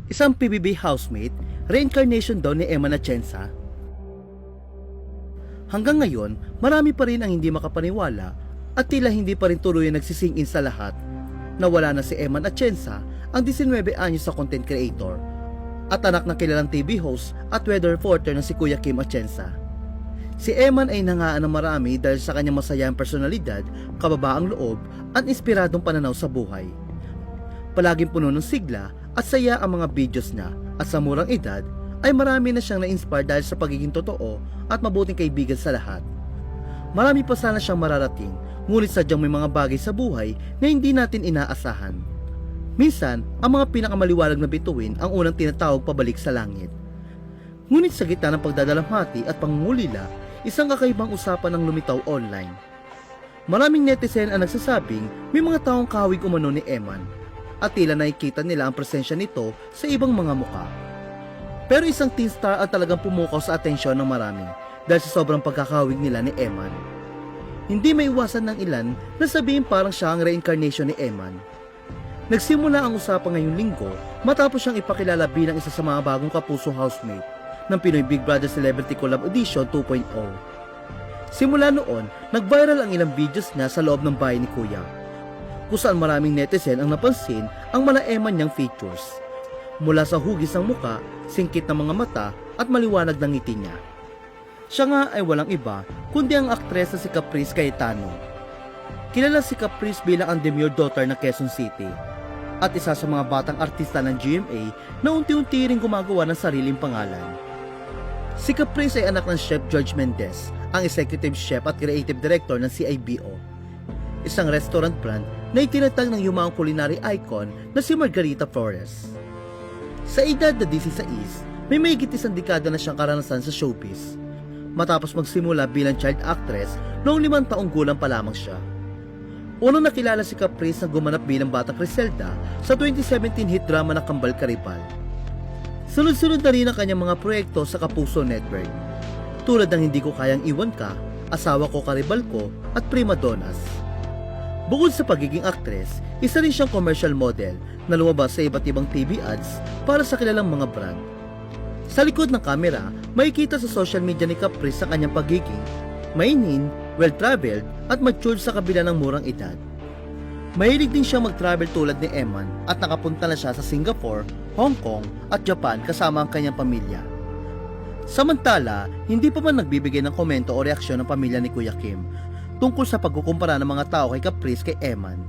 Isang PBB housemate, reincarnation daw ni Eman Atienza. Hanggang ngayon, marami pa rin ang hindi makapaniwala at tila hindi pa rin tuloy nagsising-in sa lahat na wala na si Eman Atienza, ang 19 anyos sa content creator at anak ng kilalang TV host at weather reporter na si Kuya Kim Atienza. Si Eman ay nangaan ng marami dahil sa kanyang masayang personalidad, kababaang loob at inspiradong pananaw sa buhay. Palaging puno ng sigla at saya ang mga videos niya at sa murang edad ay marami na siyang na-inspire dahil sa pagiging totoo at mabuting kaibigan sa lahat. Marami pa sana siyang mararating, ngunit sadyang may mga bagay sa buhay na hindi natin inaasahan. Minsan, ang mga pinakamaliwalag na bituin ang unang tinatawag pabalik sa langit. Ngunit sa gitna ng pagdadalamhati at pangungulila, isang kakaibang usapan ang lumitaw online. Maraming netizen ang nagsasabing may mga taong kahawig umano ni Eman at tila nakikita nila ang presensya nito sa ibang mga muka. Pero isang teen star ang talagang pumukaw sa atensyon ng marami dahil sa sobrang pagkakahawig nila ni Eman. Hindi may iwasan ng ilan na sabihin parang siya ang reincarnation ni Eman. Nagsimula ang usapan ngayong linggo matapos siyang ipakilala bilang isa sa mga bagong kapusong housemate ng Pinoy Big Brother Celebrity Collab Edition 2.0. Simula noon, nag-viral ang ilang videos niya sa loob ng bahay ni Kuya, kung saan maraming netizen ang napansin ang mala-Eman niyang features. Mula sa hugis ng muka, singkit ng mga mata at maliwanag ng ngiti niya. Siya nga ay walang iba kundi ang aktres na si Caprice Cayetano. Kilala si Caprice bilang ang demure daughter ng Quezon City at isa sa mga batang artista ng GMA na unti-unti ring gumagawa ng sariling pangalan. Si Caprice ay anak ng Chef George Mendez, ang executive chef at creative director ng CIBO, isang restaurant brand na itinatag ng yumaong culinary icon na si Margarita Flores. Sa edad na 16, may mahigit isang dekada na siyang karanasan sa showbiz, matapos magsimula bilang child actress noong 5 taong gulang pa lamang siya. Unang nakilala si Caprice na gumanap bilang batang Criselda sa 2017 hit drama na Kambal Karibal. Sunod-sunod na rin ang kanyang mga proyekto sa Kapuso Network, tulad ng Hindi Ko Kayang Iwan Ka, Asawa Ko Karibal Ko at Prima Donnas. Bukod sa pagiging actress, isa rin siyang commercial model na lumabas sa iba't ibang TV ads para sa kilalang mga brand. Sa likod ng kamera, makikita sa social media ni Caprice ang kanyang pagiging mainin, well-traveled at matured sa kabila ng murang edad. Mahilig din siyang mag-travel tulad ni Eman at nakapunta na siya sa Singapore, Hong Kong at Japan kasama ang kanyang pamilya. Samantala, hindi pa man nagbibigay ng komento o reaksyon ng pamilya ni Kuya Kim tungkol sa pagkukumpara ng mga tao kay Caprice kay Eman.